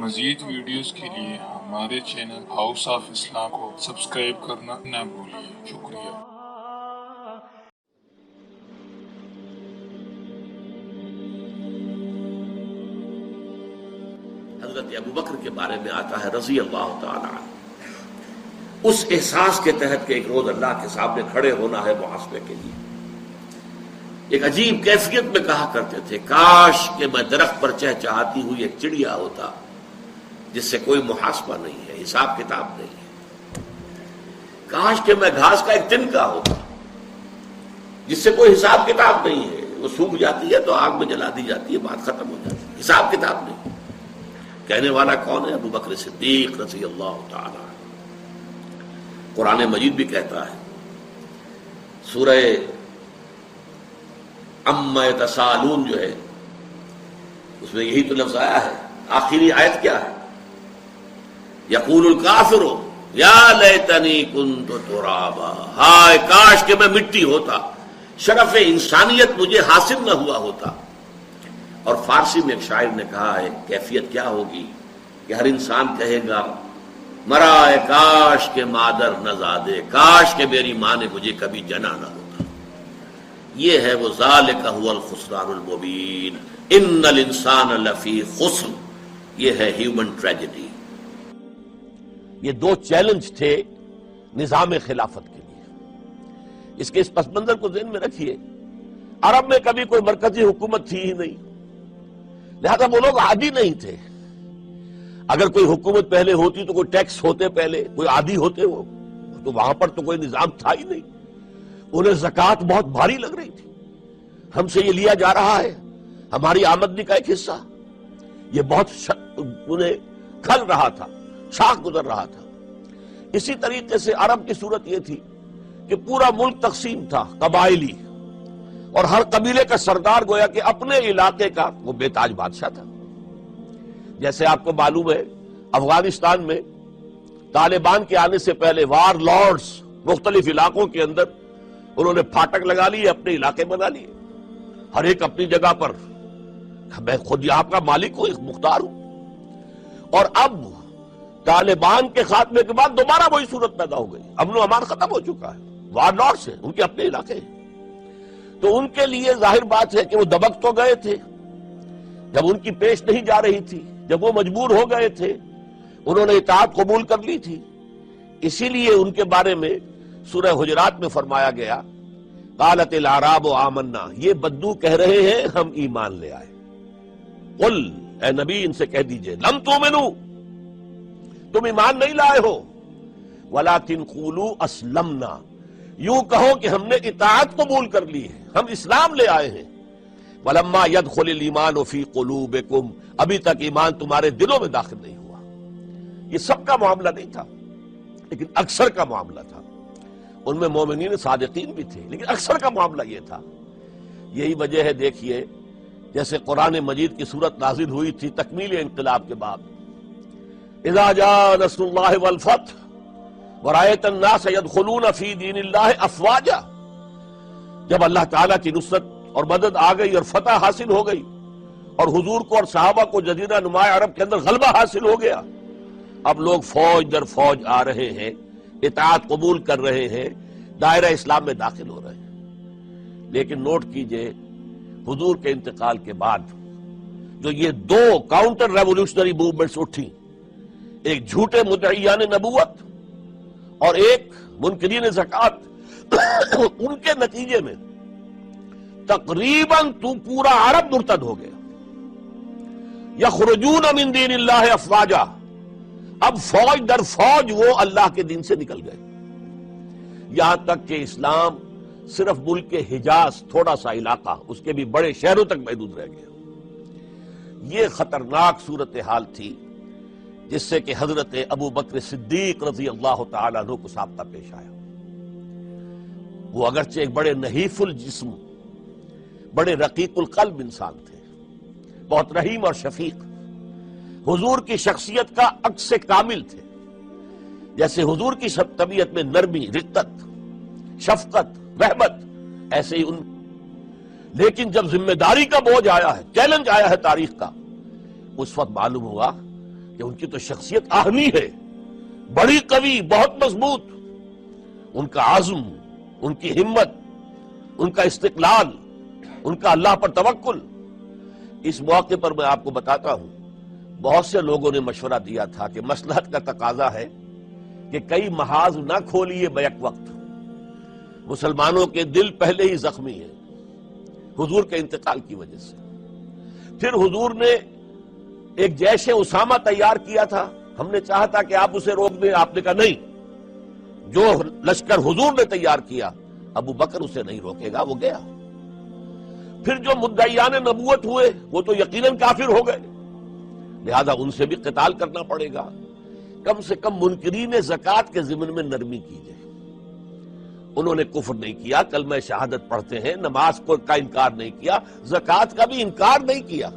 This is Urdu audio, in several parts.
مزید ویڈیوز کے لیے ہمارے چینل ہاؤس آف اسلام کو سبسکرائب کرنا نہ بھولیے۔ شکریہ۔ حضرت ابوبکر کے بارے میں آتا ہے رضی اللہ تعالی عنہ، اس احساس کے تحت کہ ایک روز اللہ کے سامنے کھڑے ہونا ہے محاسبے کے لیے، ایک عجیب کیفیت میں کہا کرتے تھے کاش کہ میں درخت پر چہچہاتی ہوئی ایک چڑیا ہوتا جس سے کوئی محاسبہ نہیں ہے، حساب کتاب نہیں ہے، کاش کہ میں گھاس کا ایک تنکا ہوتا جس سے کوئی حساب کتاب نہیں ہے، وہ سوکھ جاتی ہے تو آگ میں جلا دی جاتی ہے، بات ختم ہو جاتی ہے، حساب کتاب نہیں۔ کہنے والا کون ہے؟ ابوبکر صدیق رضی اللہ تعالی عنہ۔ قرآن مجید بھی کہتا ہے، سورہ اما یتساءلون جو ہے اس میں یہی تو لفظ آیا ہے، آخری آیت کیا ہے؟ یقول الکافر یا لیتنی کنت ترابا، ہائے کاش کہ میں مٹی ہوتا، شرف انسانیت مجھے حاصل نہ ہوا ہوتا۔ اور فارسی میں ایک شاعر نے کہا ہے کیفیت کیا ہوگی کہ ہر انسان کہے گا مرائے کاش کے مادر نہ زادے، کاش کہ میری ماں نے مجھے کبھی جنا نہ ہوتا۔ یہ ہے وہ ذالک هو الخسران المبین، ان الانسان لفی خسر، یہ ہے ہیومن ٹریجڈی۔ یہ دو چیلنج تھے نظام خلافت کے لیے، اس کے اس پس منظر کو ذہن میں رکھیے۔ عرب میں کبھی کوئی مرکزی حکومت تھی ہی نہیں، لہذا وہ لوگ عادی نہیں تھے۔ اگر کوئی حکومت پہلے ہوتی تو کوئی ٹیکس ہوتے، پہلے کوئی عادی ہوتے وہ تو وہاں پر تو کوئی نظام تھا ہی نہیں۔ انہیں زکوٰۃ بہت بھاری لگ رہی تھی، ہم سے یہ لیا جا رہا ہے، ہماری آمدنی کا ایک حصہ، یہ بہت انہیں کھل رہا تھا، شاخ گزر رہا تھا۔ اسی طریقے سے عرب کی صورت یہ تھی کہ پورا ملک تقسیم تھا، قبائلی، اور ہر قبیلے کا سردار گویا کہ اپنے علاقے کا وہ بے تاج بادشاہ تھا۔ جیسے آپ کو معلوم ہے افغانستان میں طالبان کے آنے سے پہلے وار لارڈز مختلف علاقوں کے اندر انہوں نے پھاٹک لگا لیے، اپنے علاقے بنا لیے، ہر ایک اپنی جگہ پر، میں خود یہاں کا مالک ہوں، مختار ہوں۔ اور اب طالبان کے خاتمے کے بعد دوبارہ وہی صورت پیدا ہو گئی، امن و امان ختم ہو چکا ہے، وار لارڈز ہیں، ان کے اپنے علاقے ہیں۔ تو ان کے لیے ظاہر بات ہے کہ وہ دبک تو گئے تھے جب ان کی پیش نہیں جا رہی تھی، جب وہ مجبور ہو گئے تھے، انہوں نے اطاعت قبول کر لی تھی۔ اسی لیے ان کے بارے میں سورہ حجرات میں فرمایا گیا قالت الاعراب آمنا، یہ بدو کہہ رہے ہیں ہم ایمان لے آئے۔ قل، اے نبی ان سے کہہ دیجئے لم تؤمنوا، تم ایمان نہیں لائے ہو، ولکن قولوا اسلمنا، یوں کہو کہ ہم نے اطاعت قبول کر لی ہے، ہم اسلام لے آئے ہیں۔ ولما يدخل الايمان في قلوبكم، ابھی تک ایمان تمہارے دلوں میں داخل نہیں ہوا۔ یہ سب کا معاملہ نہیں تھا، لیکن اکثر کا معاملہ تھا۔ ان میں مومنین صادقین بھی تھے، لیکن اکثر کا معاملہ یہ تھا۔ یہی وجہ ہے، دیکھیے جیسے قرآن مجید کی صورت نازل ہوئی تھی تکمیل انقلاب کے بعد، اذا جاء نصر اللہ والفتح ورأيت الناس يدخلون في دین اللہ افواجا، جب اللہ تعالیٰ کی نصرت اور مدد آ گئی اور فتح حاصل ہو گئی اور حضور کو اور صحابہ کو جزیرہ نما عرب کے اندر غلبہ حاصل ہو گیا، اب لوگ فوج در فوج آ رہے ہیں، اطاعت قبول کر رہے ہیں، دائرہ اسلام میں داخل ہو رہے ہیں۔ لیکن نوٹ کیجئے حضور کے انتقال کے بعد جو یہ دو کاؤنٹر ریولوشنری موومنٹس اٹھی، ایک جھوٹے مدعیان نبوت اور ایک منکرین زکوٰۃ، ان کے نتیجے میں تقریباً پورا عرب مرتد ہو گیا۔ یخرجون من دین اللہ افواجا، اب فوج در فوج وہ اللہ کے دین سے نکل گئے، یہاں تک کہ اسلام صرف ملک کے حجاز، تھوڑا سا علاقہ، اس کے بھی بڑے شہروں تک محدود رہ گیا۔ یہ خطرناک صورتحال تھی جس سے کہ حضرت ابوبکر صدیق رضی اللہ تعالیٰ عنہ کو سابقہ پیش آیا۔ وہ اگرچہ ایک بڑے نحیف الجسم، بڑے رقیق القلب انسان تھے، بہت رحیم اور شفیق، حضور کی شخصیت کا عکس کامل تھے۔ جیسے حضور کی طبیعت میں نرمی، رقت، شفقت، رحمت، ایسے ہی ان لیکن جب ذمہ داری کا بوجھ آیا ہے، چیلنج آیا ہے تاریخ کا، اس وقت معلوم ہوا کہ ان کی تو شخصیت آہنی ہے، بڑی قوی، بہت مضبوط، ان کا عزم، ان کی ہمت، ان کا استقلال، ان کا اللہ پر توکل۔ اس موقع پر میں آپ کو بتاتا ہوں، بہت سے لوگوں نے مشورہ دیا تھا کہ مصلحت کا تقاضا ہے کہ کئی محاذ نہ کھولیے بیک وقت، مسلمانوں کے دل پہلے ہی زخمی ہیں حضور کے انتقال کی وجہ سے۔ پھر حضور نے ایک جیش اسامہ تیار کیا تھا، ہم نے چاہا تھا کہ آپ اسے روک دیں، آپ نے کہا نہیں، جو لشکر حضور نے تیار کیا ابو بکر اسے نہیں روکے گا، وہ گیا۔ پھر جو مدعیان نبوت ہوئے وہ تو یقیناً کافر ہو گئے، لہذا ان سے بھی قتال کرنا پڑے گا۔ کم سے کم منکرین زکوٰۃ کے ضمن میں نرمی کیجیے۔ انہوں نے کفر نہیں کیا، کلمہ شہادت پڑھتے ہیں، نماز کا انکار نہیں کیا، زکوٰۃ کا بھی انکار نہیں کیا،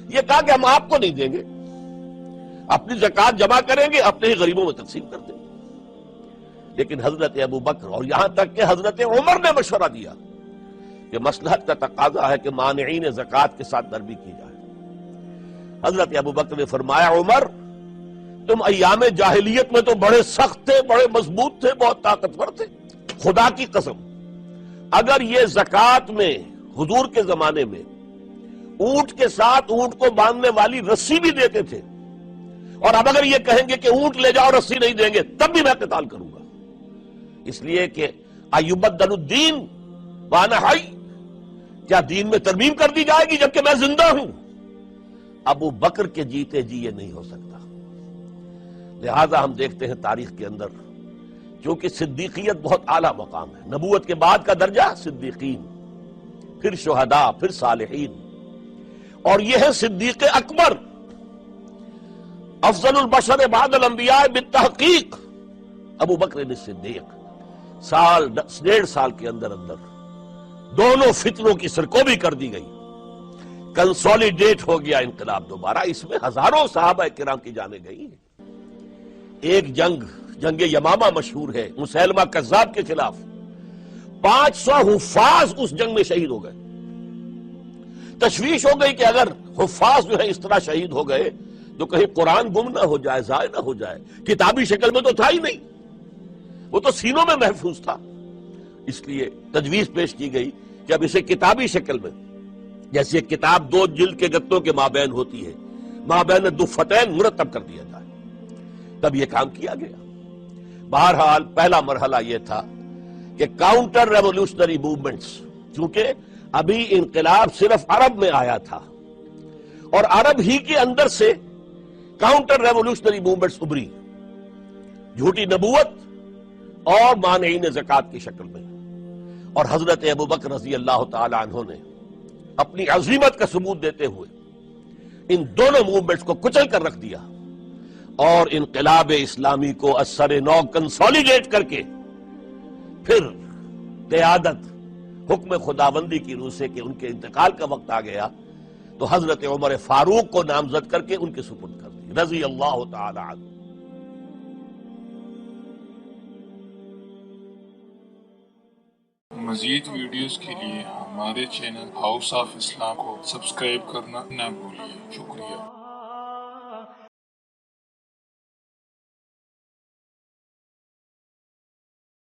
یہ کہا کہ ہم آپ کو نہیں دیں گے، اپنی زکوٰۃ جمع کریں گے، اپنے ہی غریبوں میں تقسیم کر دیں گے۔ لیکن حضرت ابو بکر اور یہاں تک کہ حضرت عمر نے مشورہ دیا کہ مصلحت کا تقاضا ہے کہ مانعین زکوٰۃ کے ساتھ نرمی کی جائے۔ حضرت ابو بکر نے فرمایا، عمر تم ایام جاہلیت میں تو بڑے سخت تھے، بڑے مضبوط تھے، بہت طاقتور تھے، خدا کی قسم اگر یہ زکوٰۃ میں حضور کے زمانے میں اونٹ کے ساتھ اونٹ کو باندھنے والی رسی بھی دیتے تھے، اور اب اگر یہ کہیں گے کہ اونٹ لے جاؤ رسی نہیں دیں گے، تب بھی میں قتال کروں گا، اس لیے کہ ایبدل الدین وانا حی، کیا دین میں ترمیم کر دی جائے گی جبکہ میں زندہ ہوں؟ ابو بکر کے جیتے جی یہ نہیں ہو سکتا۔ لہذا ہم دیکھتے ہیں تاریخ کے اندر، کیونکہ صدیقیت بہت اعلیٰ مقام ہے، نبوت کے بعد کا درجہ صدیقین، پھر شہداء، پھر صالحین، اور یہ ہے صدیق اکبر، افضل البشر بعد الانبیاء بالتحقیق ابو بکر صدیق۔ سال 1.5 سال کے اندر دونوں فتنوں کی سرکوبی کر دی گئی، کنسولیڈیٹ ہو گیا انقلاب دوبارہ، اس میں ہزاروں صحابہ کرام کی جانیں گئی۔ ایک جنگ یمامہ مشہور ہے، مسیلمہ کذاب کے خلاف 500 حفاظ اس جنگ میں شہید ہو گئے۔ تشویش ہو گئی کہ اگر حفاظ جو ہے اس طرح شہید ہو گئے تو کہیں قرآن گم نہ ہو جائے، ضائع نہ ہو جائے، کتابی شکل میں تو تھا ہی نہیں، وہ تو سینوں میں محفوظ تھا۔ اس لیے تجویز پیش کی گئی کہ اب اسے کتابی شکل میں، جیسے کتاب 2 جلد کے گتوں کے مابین ہوتی ہے، مابین دفتین مرتب کر دیا جائے، تب یہ کام کیا گیا۔ بہرحال پہلا مرحلہ یہ تھا کہ کاؤنٹر ریولوشنری موومنٹس، چونکہ ابھی انقلاب صرف عرب میں آیا تھا اور عرب ہی کے اندر سے کاؤنٹر ریولوشنری موومنٹس ابری، جھوٹی نبوت اور مانعین زکوٰۃ کی شکل میں، اور حضرت ابو بکر رضی اللہ تعالی عنہ نے اپنی عظیمت کا ثبوت دیتے ہوئے ان دونوں موومنٹس کو کچل کر رکھ دیا اور انقلاب اسلامی کو اثر نو کنسولیڈیٹ کر کے پھر قیادت حکم خداوندی کی روح سے کہ ان کے انتقال کا وقت آ گیا تو حضرت عمر فاروق کو نامزد کر کے ان کے سپرد کر دی رضی اللہ تعالی عنہ۔ مزید ویڈیوز کے لیے ہمارے چینل ہاؤس آف اسلام کو سبسکرائب کرنا نہ بھولیے۔ شکریہ۔